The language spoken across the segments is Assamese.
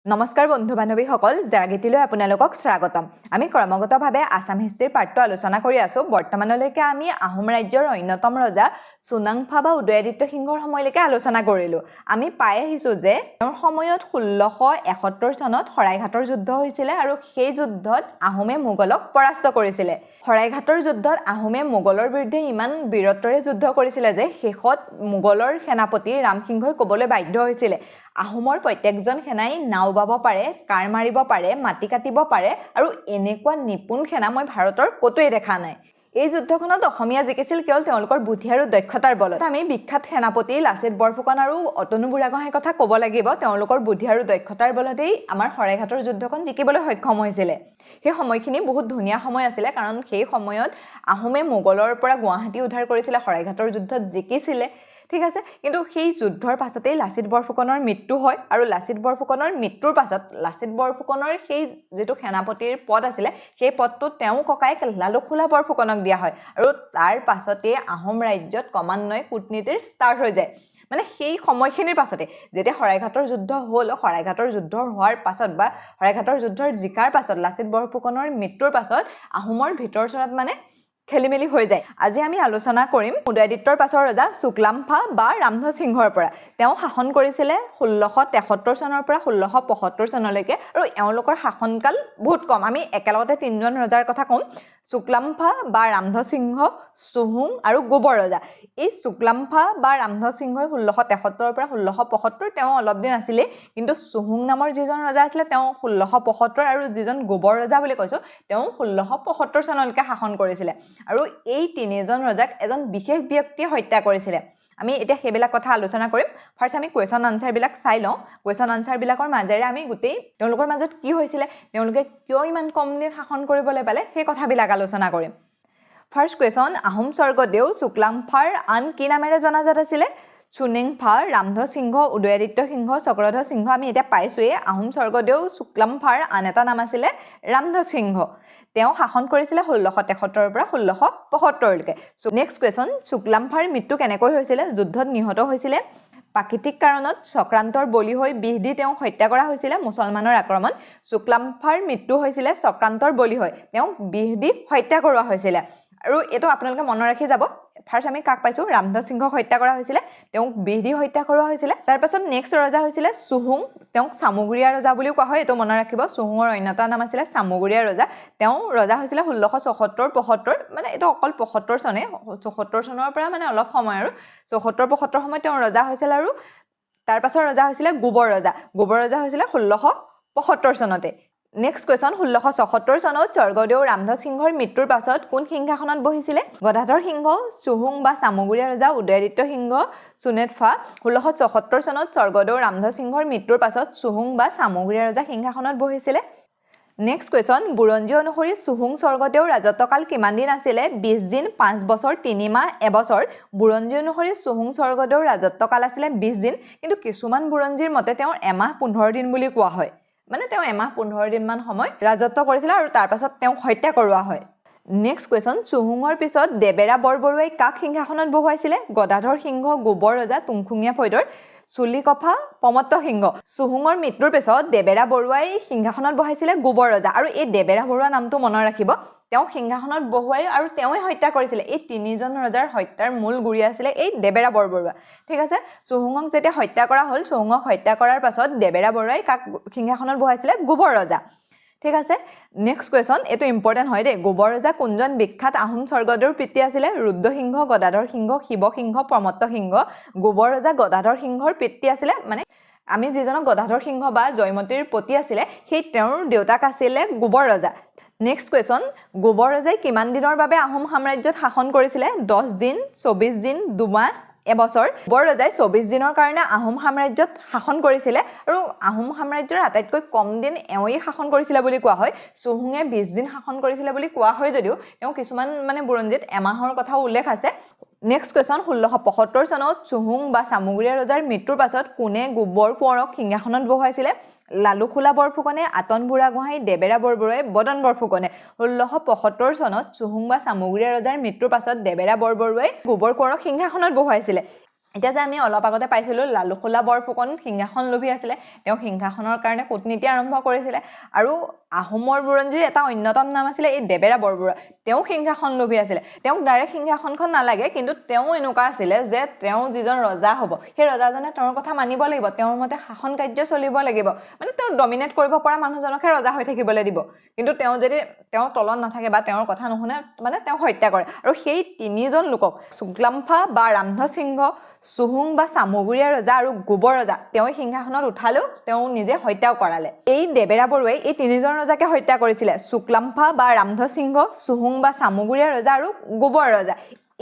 নমস্কাৰ বন্ধু বান্ধৱীসকল জাগিতিলৈ আপোনালোকক স্বাগতম আমি ক্ৰমাগতভাৱে আসাম হিষ্ট্ৰীৰ পাঠটো আলোচনা কৰি আছো বৰ্তমানলৈকে আমি আহোম ৰাজ্যৰ অন্যতম ৰজা চুনাংফা বা উদয়াদিত্য সিংহৰ সময়লৈকে আলোচনা কৰিলো আমি পাই আহিছো যে তেওঁৰ সময়ত 1671 চনত শৰাইঘাটৰ যুদ্ধ হৈছিল আৰু সেই যুদ্ধত আহোমে মোগলক পৰাস্ত কৰিছিল শৰাইঘাটৰ যুদ্ধত আহোমে মোগলৰ বিৰুদ্ধে ইমান বীৰত্বৰে যুদ্ধ কৰিছিল যে শেষত মোগলৰ সেনাপতি ৰামসিংহই ক'বলৈ বাধ্য হৈছিল আহোমৰ প্ৰত্যেকজন সেনাই নাও বাব পাৰে কাৰ মাৰিব পাৰে মাটি কাটিব পাৰে আৰু এনেকুৱা নিপুণ সেনা মই ভাৰতৰ কতোৱে দেখা নাই এই যুদ্ধখনত অসমীয়া জিকিছিল কেৱল তেওঁলোকৰ বুদ্ধি আৰু দক্ষতাৰ বলত আমি বিখ্যাত সেনাপতি লাচিত বৰফুকন আৰু অতনু বুঢ়াগোহাঁইৰ কথা ক'ব লাগিব তেওঁলোকৰ বুদ্ধি আৰু দক্ষতাৰ বলতেই আমাৰ শৰাইঘাটৰ যুদ্ধখন জিকিবলৈ সক্ষম হৈছিল সেই সময়খিনি বহুত ধুনীয়া সময় আছিল কাৰণ সেই সময়ত আহোমে মোগলৰ পৰা গুৱাহাটী উদ্ধাৰ কৰিছিল শৰাইঘাটৰ যুদ্ধত জিকিছিল ঠিক আছে কিন্তু সেই যুদ্ধৰ পাছতেই লাচিত বৰফুকনৰ মৃত্যু হয় আৰু লাচিত বৰফুকনৰ মৃত্যুৰ পাছত লাচিত বৰফুকনৰ সেই যেটো সেনাপতিৰ পদ আছিল সেই পদটো তেওঁ ককায়েক লালুখুলা বৰফুকনক দিয়া হয় আৰু তাৰ পাছতে আহোম ৰাজ্যত ক্ৰমান্বয়ে কূটনীতিৰ ষ্টাৰ্ট হৈ যায় মানে সেই সময়খিনিৰ পাছতে যেতিয়া শৰাইঘাটৰ যুদ্ধ হ'ল শৰাইঘাটৰ যুদ্ধ হোৱাৰ পাছত বা শৰাইঘাটৰ যুদ্ধৰ জিকাৰ পাছত লাচিত বৰফুকনৰ মৃত্যুৰ পাছত আহোমৰ ভিতৰচৰাত মানে খেলিমেলি হৈ যায় আজি আমি আলোচনা কৰিম উদয়াদিত্যৰ পাছৰ ৰজা শুক্লাম্ফা বা ৰামধৰ সিংহৰ পৰা তেওঁ শাসন কৰিছিল 1673 চনৰ পৰা 1675 চনলৈকে আৰু এওঁলোকৰ শাসনকাল বহুত কম আমি একেলগতে তিনজন ৰজাৰ কথা কম শুক্লাম্ফা বা ৰামধৰ সিংহ সুহুং আৰু গোবৰ ৰজা এই শুক্লাম্ফা বা ৰামধৰ সিংহই 1673 পৰা 1675 তেওঁ অলপ দিন আছিল কিন্তু সুহুং নামৰ যিজন ৰজা আছিল তেওঁ 1675 আৰু যিজন গোবৰ ৰজা বুলি কৈছো তেওঁ 1675 চনলৈকে শাসন কৰিছিল আৰু এই তিনিজন ৰজাক এজন বিশেষ ব্যক্তিয়ে হত্যা কৰিছিল আমি এতিয়া হেবিলাক কথা আলোচনা কৰিম ফাৰ্স্ট আমি কোৱেশ্চন আনসাৰ বিলাক চাই লওঁ কোৱেশ্চন আনসাৰ বিলাকৰ মাজেৰে আমি গুটেই তেওঁলোকৰ মাজত কি হৈছিল তেওঁলোকে কিয় ইমান কম দিন শাসন কৰিবলৈ পালে সেই কথাবিলাক আলোচনা কৰিম ফাৰ্স্ট কোৱেশ্চন আহোম স্বৰ্গদেউ শুক্লাম্ফাৰ আন কি নামেৰে জনাজাত আছিল চুনিংফা ৰামধৰ সিংহ উদয়াদিত্য সিংহ চক্ৰধৰ সিংহ আমি এটা পাইছোৱে আহোম স্বৰ্গদেউ শুক্লাম্ফাৰ আন এটা নাম আছিল ৰামধৰ সিংহ তেওঁ শাসন কৰিছিল 1673 পৰা 1675 লৈকে নেক্সট কোৱেশ্চন শুক্লাম্ফাৰ মৃত্যু কেনেকৈ হৈছিল যুদ্ধত নিহত হৈছিল প্ৰাকৃতিক কাৰণত চক্ৰান্তৰ বলি হৈ বিহদি তেওঁ হত্যা কৰা হৈছিল মুছলমানৰ আক্ৰমণ শুক্লাম্ফাৰ মৃত্যু হৈছিল চক্ৰান্তৰ বলি হৈ তেওঁ বিহদি হত্যা কৰা হৈছিল আৰু এটো আপোনালোকে মন ৰাখি যাব ফাৰ্স্ট আমি কাক পাইছো ৰামধৰ সিংহক হত্যা কৰা হৈছিল তেওঁ বিহদি হত্যা কৰা হৈছিল তাৰ পাছত নেক্সট ৰজা হৈছিল সুহুং তেওঁ সামুগুৰিয়া ৰজা বুলিও কোৱা হয় এটো মন ৰাখিব সুহুঙৰ অন্যতা নাম আছিল সামুগুৰিয়া ৰজা তেওঁ ৰজা হৈছিল 1674 75 মানে এটো অকল 75 চনে 74 চনৰ পৰা মানে অলপ সময় আৰু 74 75 সময় তেওঁ ৰজা হৈছিল আৰু তাৰ পাছত ৰজা হৈছিল গোবৰ ৰজা হৈছিল 1675 চনতে নেক্সট কোৱেশ্চন 1674 চনত স্বৰ্গদেউ ৰামধৰ সিংহৰ মৃত্যুৰ পাছত কোন সিংহাসনত বহিছিল গদাধৰ সিংহ সুহুং বা সামুগুৰিয়া ৰজা উদয়াদিত্য সিংহ চুনেটফা 1674 চনত স্বৰ্গদেউ ৰামধৰ সিংহৰ মৃত্যুৰ পাছত সুহুং বা সামুগুৰিয়া ৰজা সিংহাসনত বহিছিল নেক্সট কোৱেশ্চন বুৰঞ্জী অনুসৰি সুহুং স্বৰ্গদেউৰ ৰাজত্বকাল কিমান দিন আছিল 20 দিন 5 বছৰ 3 মাহ এবছৰ বুৰঞ্জী অনুসৰি সুহুং স্বৰ্গদেউৰ ৰাজত্বকাল আছিল 20 দিন কিন্তু কিছুমান বুৰঞ্জীৰ মতে তেওঁ এমাহ 15 দিন বুলি কোৱা হয় মানে তেওঁ এমাহ 15 দিন মান সময় ৰাজত্ব কৰিছিল আৰু তাৰ পাছত তেওঁ হত্যা কৰোৱা হয় নেক্সট কোৱেশ্চন সুহুঙৰ পিছত দেবেৰা বৰবৰুৱাই কাক সিংহাসনত বহুৱাইছিল গদাধৰ সিংহ গোবৰ ৰজা তুংখুঙীয়া ফৈদৰ চুলিকফা প্ৰমত্ত সিংহ সুহুঙৰ মৃত্যুৰ পিছত দেবেৰা বৰুৱাই সিংহাসনত বহাইছিল গোবৰ ৰজা আৰু এই দেবেৰা বৰুৱা নামটো মনত ৰাখিব তেওঁ সিংহাসনত বহুৱাই আৰু তেওঁই হত্যা কৰিছিল এই তিনিজন ৰজাৰ হত্যাৰ মূল গুৰি আছিল এই দেবেৰা বৰবৰুৱা ঠিক আছে সুহুঙক যেতিয়া হত্যা কৰা হ'ল সুহুঙক হত্যা কৰাৰ পাছত দেবেৰা বৰুৱাই কাক সিংহাসনত বহাইছিল গোবৰ ৰজা ঠিক আছে নেক্সট কোৱেশ্চন এটো ইম্পৰ্টেন্ট হয় দে গোবৰ ৰজা কোনজন বিখ্যাত আহোম স্বৰ্গদেউৰ পিতৃ আছিল ৰুদ্ৰ সিংহ গদাধৰ সিংহ শিৱ সিংহ প্ৰমত্ত সিংহ গোবৰ ৰজা গদাধৰ সিংহৰ পিতৃ আছিল মানে আমি যিজনক গদাধৰ সিংহ বা জয়মতীৰ পতি আছিল সেই তেওঁৰ দেউতাক আছিল গোবৰ ৰজা নেক্সট কোৱেশ্চন গোবৰ ৰজাই কিমান দিনৰ বাবে আহোম সাম্ৰাজ্যত শাসন কৰিছিল 10 দিন 24 দিন 2 মাহ এবছৰ গোবৰ ৰজাই 24 দিনৰ কাৰণে আহোম সাম্ৰাজ্যত শাসন কৰিছিল আৰু আহোম সাম্ৰাজ্যৰ আটাইতকৈ কম দিন এওঁই শাসন কৰিছিল বুলি কোৱা হয় সুহুঙে 20 দিন শাসন কৰিছিল বুলি কোৱা হয় যদিও তেওঁ কিছুমান মানে বুৰঞ্জীত এমাহৰ কথা উল্লেখ আছে নেক্সট কোৱেশ্চন 1675 চনত সুহুং বা সামুগুৰিয়া ৰজাৰ মৃত্যুৰ পাছত কোনে গোবৰ কোঁৱৰক সিংহাসনত বহুৱাইছিল লালুখুলা বৰফুকনে আতন বুঢ়াগোহাঁই দেবেৰা বৰবৰুৱাই বদন বৰফুকনে 1675 চনত সুহুং বা সামুগুৰিয়া ৰজাৰ মৃত্যুৰ পাছত দেবেৰা বৰবৰুৱাই গোবৰ কোঁৱৰক সিংহাসনত বহুৱাইছিল এতিয়া যে আমি অলপ আগতে পাইছিলোঁ লালুখোলা বৰফুকন সিংহাসন লোভী আছিলে তেওঁ সিংহাসনৰ কাৰণে কূটনীতি আৰম্ভ কৰিছিলে আৰু আহোমৰ বুৰঞ্জীৰ এটা অন্যতম নাম আছিলে এই দেবেৰা বৰবৰুৱা তেওঁ সিংহাসন লোভী আছিলে তেওঁক ডাইৰেক্ট সিংহাসনখন নালাগে কিন্তু তেওঁ এনেকুৱা আছিলে যে তেওঁ যিজন ৰজা হ'ব সেই ৰজাজনে তেওঁৰ কথা মানিব লাগিব তেওঁৰ মতে শাসন কাৰ্য চলিব লাগিব মানে তেওঁ ডমিনেট কৰিব পৰা মানুহজনকহে ৰজা হৈ থাকিবলৈ দিব কিন্তু তেওঁ যদি তেওঁ তলত নাথাকে বা তেওঁৰ কথা নুশুনে মানে তেওঁ হত্যা কৰে আৰু সেই তিনিজন লোকক শুক্লাম্ফা বা ৰামধ সিংহ সুহুং বা চামগুৰিয়া ৰজা আৰু গোবৰ ৰজা তেওঁ সিংহাসনত উঠালেও তেওঁ নিজে হত্যাও কৰালে এই দেবেৰা বৰুৱাই এই তিনিজন ৰজাকে হত্যা কৰিছিলে শুক্লাম্ফা বা ৰামধ সিংহ সুহুং বা চামগুৰিয়া ৰজা আৰু গোবৰ ৰজা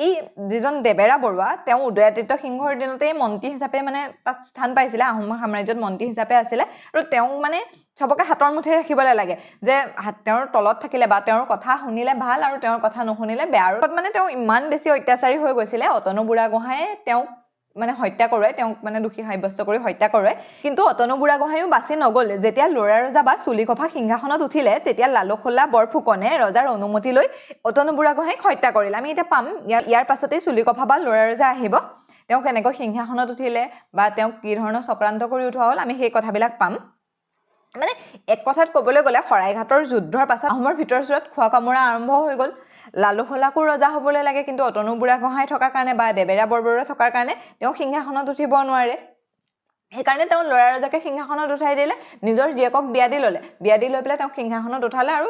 এই যিজন দেবেৰা বৰুৱা তেওঁ উদয়াদিত্য সিংহৰ দিনতেই মন্ত্ৰী হিচাপে মানে তাত স্থান পাইছিলে আহোম সাম্ৰাজ্যত মন্ত্ৰী হিচাপে আছিলে আৰু তেওঁ মানে সবকে হাতৰ মুঠিত ৰাখিবলৈ লাগে যে তেওঁৰ তলত থাকিলে বা তেওঁৰ কথা শুনিলে ভাল আৰু তেওঁৰ কথা নুশুনিলে বেয়া আৰু মানে তেওঁ ইমান বেছি অত্যাচাৰী হৈ গৈছিলে অতনু বুঢ়াগোহাঁয়ে তেওঁক মানে হত্যা কৰে তেওঁক মানে দোষী সাব্যস্ত কৰি হত্যা কৰে কিন্তু অতনু বুঢ়াগোহাঁইও বাচি নগ'ল যেতিয়া ল'ৰা ৰজা বা চুলিকফা সিংহাসনত উঠিলে তেতিয়া লালুখোলা বৰফুকনে ৰজাৰ অনুমতি লৈ অতনু বুঢ়াগোহাঁইক হত্যা কৰিলে আমি এতিয়া পাম ইয়াৰ পাছতেই চুলিকফা বা ল'ৰা ৰজা আহিব তেওঁ কেনেকৈ সিংহাসনত উঠিলে বা তেওঁক কি ধৰণৰ চক্ৰান্ত কৰি উঠোৱা হ'ল আমি সেই কথাবিলাক পাম মানে এক কথাত ক'বলৈ গ'লে শৰাইঘাটৰ যুদ্ধৰ পাছত আহোমৰ ভিতৰচোৰত খোৱা কামোৰা আৰম্ভ হৈ গ'ল লালুখোলাকো ৰজা হ'বলৈ লাগে কিন্তু অতনু বুঢ়াগোহাঁই থকাৰ কাৰণে বা দেবেৰা বৰবৰুৱা থকাৰ কাৰণে তেওঁ সিংহাসনত উঠিব নোৱাৰে সেইকাৰণে তেওঁ ল'ৰা ৰজাকে সিংহাসনত উঠাই দিলে নিজৰ জীয়েকক বিয়া দি ল'লে বিয়া দি লৈ পেলাই তেওঁ সিংহাসনত উঠালে আৰু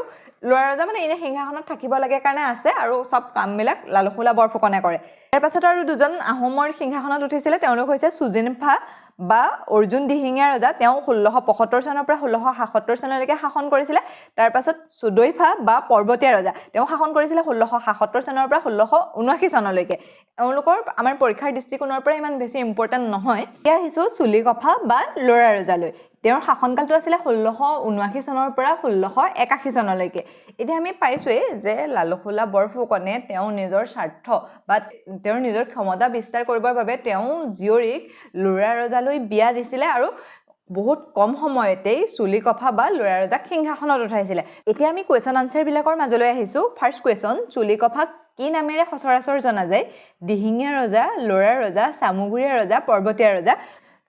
ল'ৰা ৰজা মানে এনে সিংহাসনত থাকিব লাগে কাৰণে আছে আৰু সব কামবিলাক লালুখোলা বৰফুকনে কৰে ইয়াৰ পাছত আৰু দুজন আহোমৰ সিংহাসনত উঠিছিলে তেওঁলোক হৈছে চুজিনফা বা অৰ্জুন দিহিঙীয়া ৰজা তেওঁ 1675 চনৰ পৰা 1677 চনলৈকে শাসন কৰিছিলে তাৰ পাছত সুদৈফা বা পৰ্বতীয়া ৰজা তেওঁ শাসন কৰিছিলে 1677 চনৰ পৰা 1679 চনলৈকে এওঁলোকৰ আমাৰ পৰীক্ষাৰ দৃষ্টিকোণৰ পৰা ইমান বেছি ইম্পৰ্টেণ্ট নহয় এতিয়া আহিছোঁ চুলিকফা বা ল'ৰা ৰজালৈ তেওঁৰ শাসনকালটো আছিলে 1679 চনৰ পৰা 1681 চনলৈকে এতিয়া আমি পাইছোঁৱেই যে লালুখোলা বৰফুকনে তেওঁ নিজৰ স্বাৰ্থ বা তেওঁৰ নিজৰ ক্ষমতা বিস্তাৰ কৰিবৰ বাবে তেওঁ জীয়ৰীক ল'ৰা ৰজালৈ বিয়া দিছিলে আৰু বহুত কম সময়তেই চুলিকফা বা ল'ৰা ৰজাক সিংহাসনত উঠাইছিলে এতিয়া আমি কুৱেশ্যন আনচাৰবিলাকৰ মাজলৈ আহিছোঁ ফাৰ্ষ্ট কুৱেশ্যন চুলিকফাক কি নামেৰে সচৰাচৰ জনা যায় দিহিঙীয়া ৰজা ল'ৰা ৰজা চামগুৰিয়া ৰজা পৰ্বতীয়া ৰজা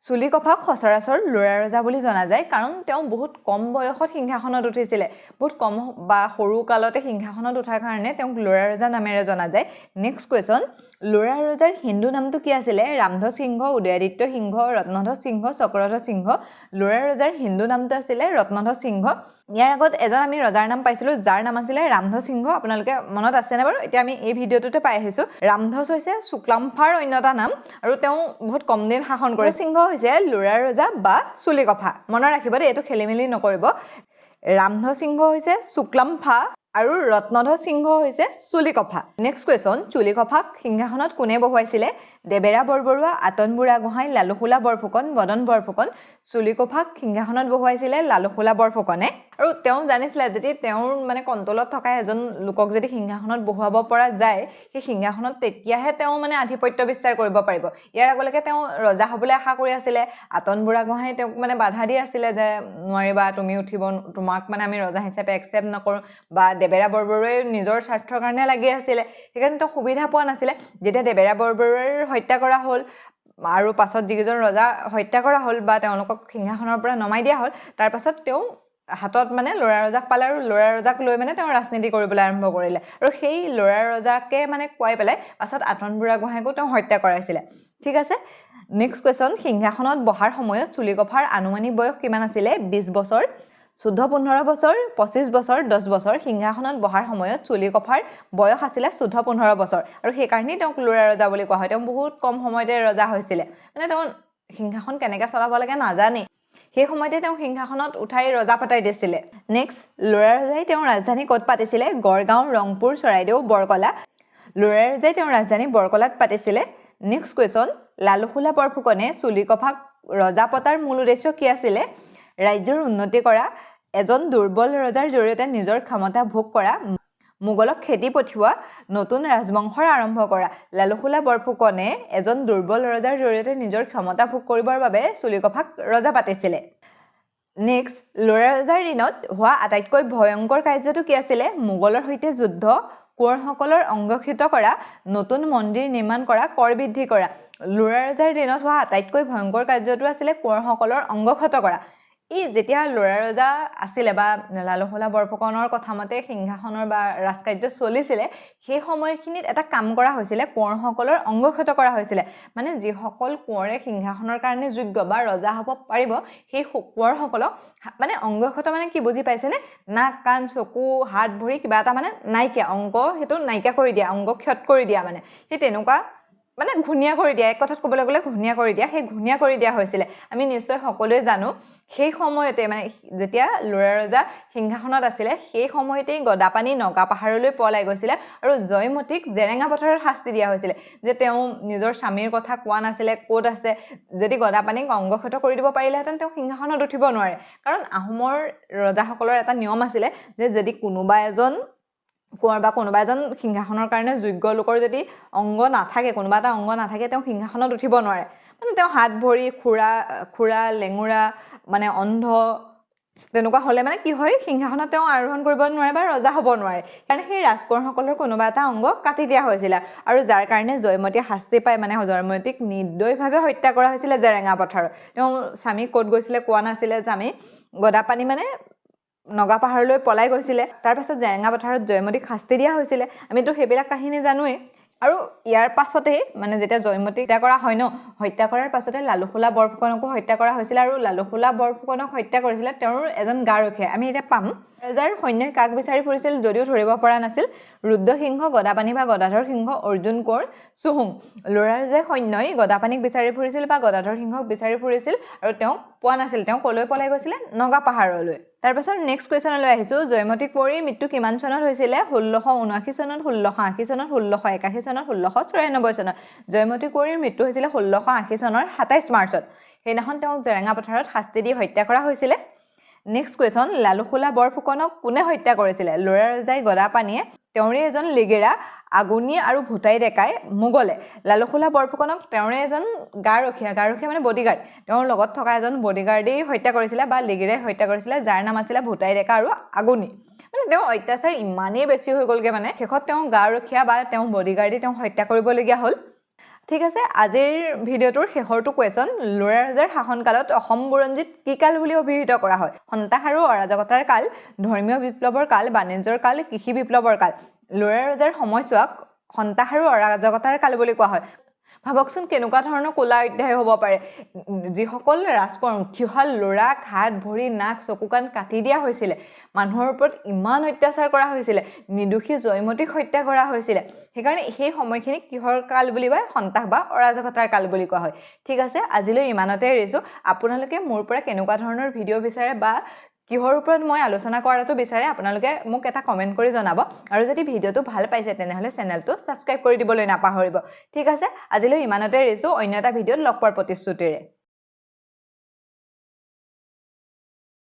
চুলিকফাক সচৰাচৰ ল'ৰা ৰজা বুলি জনা যায় কাৰণ তেওঁ বহুত কম বয়সত সিংহাসনত উঠিছিলে বহুত কম বা সৰু কালতে সিংহাসনত উঠাৰ কাৰণে তেওঁক ল'ৰা ৰজা নামেৰে জনা যায় নেক্সট কুৱেশ্যন ল'ৰা ৰজাৰ হিন্দু নামটো কি আছিলে ৰামধ সিংহ উদয়াদিত্য সিংহ ৰত্নধ্বজ সিংহ চক্ৰধ্বজ সিংহ ল'ৰা ৰজাৰ হিন্দু নামটো আছিলে ৰত্নধ্বজ সিংহ ইয়াৰ আগত এজন আমি ৰজাৰ নাম পাইছিলোঁ যাৰ নাম আছিলে ৰামধ সিংহ আপোনালোকে মনত আছেনে বাৰু এতিয়া আমি এই ভিডিঅ'টোতে পাই আহিছোঁ ৰামধজ হৈছে শুক্লাম্ফাৰ অন্য এটা নাম আৰু তেওঁ বহুত কম দিন শাসন কৰে সিংহ হৈছে ল'ৰা ৰজা বা চুলিকফা মনত ৰাখিব দেই এইটো খেলি মেলি নকৰিব ৰামধ সিংহ হৈছে শুক্লাম্ফা আৰু ৰত্নধ্বজ সিংহ হৈছে চুলিকফা নেক্সট কুৱেশ্যন চুলিকফাক সিংহাসনত কোনে বহুৱাইছিলে দেবেৰা বৰবৰুৱা আতন বুঢ়াগোহাঁই লালুখোলা বৰফুকন বদন বৰফুকন চুলিকফাক সিংহাসনত বহুৱাইছিলে লালুখোলা বৰফুকনে আৰু তেওঁ জানিছিলে যদি তেওঁৰ মানে কণ্ট্ৰলত থকা এজন লোকক যদি সিংহাসনত বহুৱাব পৰা যায় সেই সিংহাসনত তেতিয়াহে তেওঁ মানে আধিপত্য বিস্তাৰ কৰিব পাৰিব ইয়াৰ আগলৈকে তেওঁ ৰজা হ'বলৈ আশা কৰি আছিলে আতন বুঢ়াগোহাঁই তেওঁক মানে বাধা দি আছিলে যে নোৱাৰিবা তুমি উঠিব তোমাক মানে আমি ৰজা হিচাপে একচেপ্ট নকৰোঁ বা দেবেৰা বৰবৰুৱাই নিজৰ স্বাৰ্থৰ কাৰণে লাগি আছিলে সেইকাৰণে তেওঁ সুবিধা পোৱা নাছিলে যেতিয়া দেবেৰা বৰবৰুৱাৰ হত্যা কৰা হ'ল আৰু পাছত যিকেইজন ৰজা হত্যা কৰা হ'ল বা তেওঁলোকক সিংহাসনৰ পৰা নমাই দিয়া হ'ল তাৰ পাছত তেওঁ হাতত মানে ল'ৰা ৰজাক পালে আৰু ল'ৰা ৰজাক লৈ মানে তেওঁ ৰাজনীতি কৰিবলৈ আৰম্ভ কৰিলে আৰু সেই ল'ৰা ৰজাকে মানে কোৱাই পেলাই পাছত আতন বুঢ়াগোহাঁইকো তেওঁ হত্যা কৰাইছিলে ঠিক আছে নেক্সট কুৱেশ্যন সিংহাসনত বহাৰ সময়ত চুলিকফাৰ আনুমানিক বয়স কিমান আছিলে 20 বছৰ 14-15 বছৰ 25 বছৰ 10 বছৰ সিংহাসনত বহাৰ সময়ত চুলিকফাৰ বয়স আছিলে 14-15 বছৰ আৰু সেইকাৰণেই তেওঁক ল'ৰা ৰজা বুলি কোৱা হয় তেওঁ বহুত কম সময়তে ৰজা হৈছিলে মানে তেওঁ সিংহাসন কেনেকৈ চলাব লাগে নাজানে সেই সময়তে তেওঁ সিংহাসনত উঠাই ৰজা পাতাই দিছিলে নেক্সট ল'ৰা ৰজাই তেওঁৰ ৰাজধানী ক'ত পাতিছিলে গড়গাঁও ৰংপুৰ চৰাইদেউ বৰকলা ল'ৰা ৰজাই তেওঁৰ ৰাজধানী বৰকলাত পাতিছিলে নেক্সট কুৱেশ্যন লালুখোলা বৰফুকনে চুলিকফাক ৰজা পতাৰ মূল উদ্দেশ্য কি আছিলে ৰাজ্যৰ উন্নতি কৰা এজন দুৰ্বল ৰজাৰ জৰিয়তে নিজৰ ক্ষমতা ভোগ কৰা মোগলক খেদি পঠিওৱা নতুন ৰাজবংশৰ আৰম্ভ কৰা লালুখোলা বৰফুকনে এজন দুৰ্বল ৰজাৰ জৰিয়তে নিজৰ ক্ষমতা ভোগ কৰিবৰ বাবে চুলিকফাক ৰজা পাতিছিলে নেক্সট ল'ৰা ৰজাৰ দিনত হোৱা আটাইতকৈ ভয়ংকৰ কাৰ্যটো কি আছিলে মোগলৰ সৈতে যুদ্ধ কোঁৱৰসকলৰ অংগক্ষিত কৰা নতুন মন্দিৰ নিৰ্মাণ কৰা কৰ বৃদ্ধি কৰা লৰা ৰজাৰ দিনত হোৱা আটাইতকৈ ভয়ংকৰ কাৰ্যটো আছিলে কোঁৱৰসকলৰ অংগক্ষত কৰা ই যেতিয়া লৰা ৰজা আছিলে বা লালুহলা বৰফুকনৰ কথা মতে সিংহাসনৰ বা ৰাজকাৰ্য চলিছিলে সেই সময়খিনিত এটা কাম কৰা হৈছিলে কোঁৱৰসকলৰ অংগক্ষত কৰা হৈছিলে মানে যিসকল কোঁৱৰে সিংহাসনৰ কাৰণে যোগ্য বা ৰজা হ'ব পাৰিব সেই কোঁৱৰসকলক মানে অংগক্ষত মানে কি বুজি পাইছেনে নাক কাণ চকু হাত ভৰি কিবা এটা মানে নাইকিয়া অংগ হেতু নাইকিয়া কৰি দিয়া অংগ ক্ষত কৰি দিয়া মানে সেই তেনেকুৱা মানে ঘুনিয়া কৰি দিয়া এক কথাত ক'বলৈ গ'লে ঘুনিয়া কৰি দিয়া সেই ঘুনিয়া কৰি দিয়া হৈছিলে আমি নিশ্চয় সকলোৱে জানো সেই সময়তে মানে যেতিয়া লৰা ৰজা সিংহাসনত আছিলে সেই সময়তেই গদাপানী নগা পাহাৰলৈ পলাই গৈছিলে আৰু জয়মতীক জেৰেঙা পথাৰত শাস্তি দিয়া হৈছিলে যে তেওঁ নিজৰ স্বামীৰ কথা কোৱা নাছিলে ক'ত আছে যদি গদাপানীক অংগক্ষত কৰি দিব পাৰিলেহেঁতেন তেওঁ সিংহাসনত উঠিব নোৱাৰে কাৰণ আহোমৰ ৰজাসকলৰ এটা নিয়ম আছিলে যে যদি কোনোবা এজন কোঁৱৰ বা কোনোবা এজন সিংহাসনৰ কাৰণে যোগ্য লোকৰ যদি অংগ নাথাকে কোনোবা এটা অংগ নাথাকে তেওঁ সিংহাসনত উঠিব নোৱাৰে মানে তেওঁ হাত ভৰি খুৰা লেঙুৰা মানে অন্ধ তেনেকুৱা হ'লে মানে কি হয় সিংহাসনত তেওঁ আৰোহণ কৰিব নোৱাৰে বা ৰজা হ'ব নোৱাৰে কাৰণ সেই ৰাজকোঁৱৰসকলৰ কোনোবা এটা অংগ কাটি দিয়া হৈছিলে আৰু যাৰ কাৰণে জয়মতীয়ে শাস্তি পায় মানে জয়মতীক নিৰ্দয়ভাৱে হত্যা কৰা হৈছিলে জেৰেঙা পথাৰত তেওঁ স্বামী ক'ত গৈছিলে কোৱা নাছিলে স্বামী গদাপানী মানে নগা পাহাৰলৈ পলাই গৈছিলে তাৰ পাছত জেৰেঙা পথাৰত জয়মতীক শাস্তি দিয়া হৈছিলে আমিতো সেইবিলাক কাহিনী জানোৱেই আৰু ইয়াৰ পাছতেই মানে যেতিয়া জয়মতীক হত্যা কৰা হয় ন হত্যা কৰাৰ পাছতে লালুহলা বৰফুকনকো হত্যা কৰা হৈছিলে আৰু লালুহলা বৰফুকনক হত্যা কৰিছিলে তেওঁৰ এজন গাৰখীয়া আমি এতিয়া পাম ৰজাৰ সৈন্যই কাক বিচাৰি ফুৰিছিল যদিও ধৰিব পৰা নাছিল ৰুদ্ৰসিংহ গদাপানী বা গদাধৰ সিংহ অৰ্জুন কোঁৱৰ চুহুং লৰা ৰজাৰ সৈন্যই গদাপানীক বিচাৰি ফুৰিছিল বা গদাধৰ সিংহক বিচাৰি ফুৰিছিল আৰু তেওঁক পোৱা নাছিল তেওঁ কলৈ পলাই গৈছিলে নগা পাহাৰলৈ তাৰপাছত নেক্সট কুৱেশ্যনলৈ আহিছোঁ জয়মতী কুঁৱৰীৰ মৃত্যু কিমান চনত হৈছিলে 1679 চনত 1680 চনত 1681 চনত 1694 চনত জয়মতী কুঁৱৰীৰ মৃত্যু হৈছিলে 1680 চনৰ 27 মাৰ্চত সেইদিনাখন তেওঁক জেৰেঙা পথাৰত শাস্তি দি হত্যা কৰা হৈছিলে নেক্সট কুৱেশ্যন লালুহলা বৰফুকনক কোনে হত্যা কৰিছিলে লৰা ৰজাই গদাপানীয়ে তেওঁৰে এজন লিগেৰা আগুনি আৰু ভুটাই ডেকাই মোগলে লালুহলা বৰফুকনক তেওঁৰে এজন গাৰখীয়া মানে বডিগাৰ্ড তেওঁৰ লগত থকা এজন বডিগাৰ্ডেই হত্যা কৰিছিলে বা লিগেৰাই হত্যা কৰিছিলে যাৰ নাম আছিলে ভুটাই ডেকা আৰু আগুনি মানে তেওঁ অত্যাচাৰ ইমানেই বেছি হৈ গ'লগে মানে শেষত তেওঁ গাৰখীয়া বা তেওঁ বডিগাৰ্ডে তেওঁ হত্যা কৰিবলগীয়া হ'ল ঠিক আছে আজিৰ ভিডিঅ'টোৰ শেষৰটো কুৱেশ্যন লৰা ৰজাৰ শাসনকালত অসম বুৰঞ্জীত কি কাল বুলি অভিহিত কৰা হয় সন্তাস আৰু অৰাজকতাৰ কাল ধৰ্মীয় বিপ্লৱৰ কাল বাণিজ্যৰ কাল কৃষি বিপ্লৱৰ কাল লৰা ৰজাৰ সময়ছোৱাক সন্তাস আৰু অৰাজকতাৰ কাল বুলি কোৱা হয় ভাবকচোন কেনেকুৱা ধৰণৰ কোলা অধ্যায় হ'ব পাৰে যিসকল ৰাজকোঁৱৰ উঠিহাল লৰাক হাত ভৰি নাক চকু কাণ কাটি দিয়া হৈছিলে মানুহৰ ওপৰত ইমান অত্যাচাৰ কৰা হৈছিলে নিদোষী জয়মতীক হত্যা কৰা হৈছিলে সেইকাৰণে সেই সময়খিনি কিহৰ কাল বুলি কয় সন্তাস বা অৰাজকতাৰ কাল বুলি কোৱা হয় ঠিক আছে আজিলৈ ইমানতে এৰিছোঁ আপোনালোকে মোৰ পৰা কেনেকুৱা ধৰণৰ ভিডিঅ' বিচাৰে বা কিহৰ ওপৰত মই আলোচনা কৰাটো বিচাৰে আপোনালোকে মোক এটা কমেন্ট কৰি জনাব আৰু যদি ভিডিঅ'টো ভাল পাইছে তেনেহলে চেনেলটো সাবস্ক্ৰাইব কৰি দিবলৈ নাপাহৰিব ঠিক আছে আজিলৈ ইমানতে এৰিছোঁ অন্য এটা ভিডিঅ'ত লগ পোৱাৰ প্ৰতিশ্ৰুতিৰে